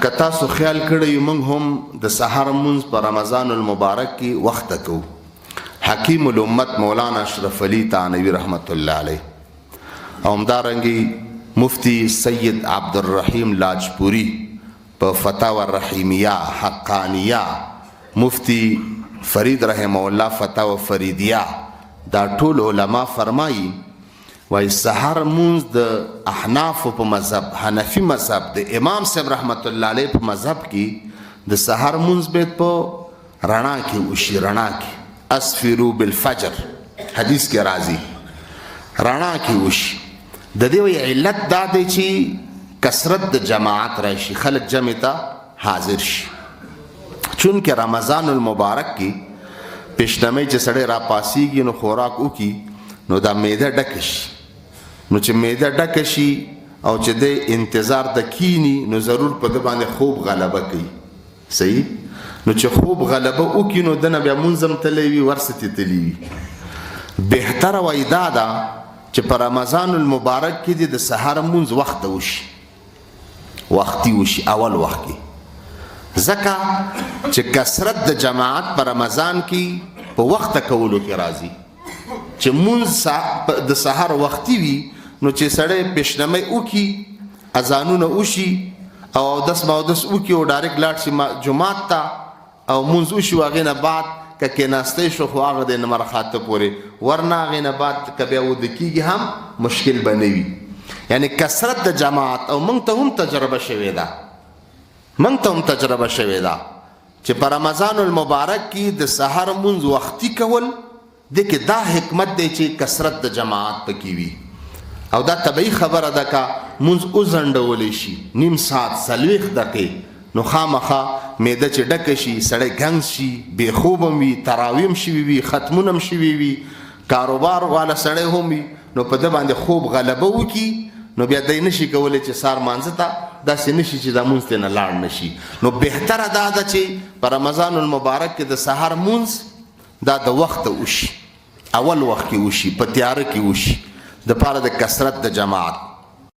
که تاسو خیال کړی موږ هم د سحر مونځ په رمضان المبارک کې وخت کوو. حکیم الامت مولانا اشرف علی تانوی رحمت الله علیه او همدارنګه مفتی سید عبدالرحیم لاجپوری په فتاوی رحیمیه حقانیه، مفتی فرید رحمه الله فتاوی فریدیه، دا ټول علما فرمایي وای سحر مونځ د احناف په مذهب، حنفی مذهب د امام صاحب رحمت الله علیه په مذهب کې د سحر مونځ به په رڼا کې وشي. رڼا کې اسفروا بالفجر حدیث کې راځي رڼا کې وشي. د دې وی علت دا دی چې کثرت د جماعت راشي، خلک جمع ته حاضر شي. چونکه رمضان المبارک کې پیشنمه چې سړی را پاسیږي نو خوراک وکي نو دا معده ډکه شي. نو چې معده ډکه شي او چې د انتظار د کینی نو ضرور په د باندې خوب غلبه کوي. صحیح؟ نو چې خوب غلبه وکي نو دنه بیا منظم تلی وي ورستې تلی وي. بهتره وای دا ده چې په رمضان المبارک کې د سحر مونځ وخت وشي، وختي وشي، اول وخت کې، ځکه چې کثرت د جماعت په رمضان کې په وخت کولو کې راځي. چې مونځ د سحر وختي وي نو چې سړی پیشنمه وکي، اذانونه وشي او اودس ماودس وکي او ډایرکټ لاړ شي جماعت ته او مونځ وشي، هغې نه بعد که کېناستی شو خو هغه د مرخاته پورې، ورنه هغې نه بعد که بیا وده کېږي هم مشکل به نه وي. یعنی کثرت د جماعت او موږ ته هم تجربه شوې ده، موږ ته هم تجربه شوې ده چې په رمضان المبارک کې د سحر مونځ وختي کول د کې دا حکمت دی چې کثرت د جماعت پکې وي. او دا طبیعي خبره ده که مونځ وځنډولی شي نیم ساعت 40 دقیقې نو خامخا معده چې ډکه شي، سړی ګنګ شي، بې خوب هم وي، تراویح هم شوي وي، ختمونه هم شوي وي، کاروبار والا سړی هم وي، نو په ده باندې خوب غلبه وکړي نو بیا دی نشي کولی چې سار مانځه ته داسې نشي چې دا مونځ ته نه لاړ نشي. نو بهتره دا ده چې په رمضان المبارک کې د سحر مونځ دا د وخت وشي، اول وخت کې وشي، په تیاره کې وشي، د پاره د کثرت د جماعت.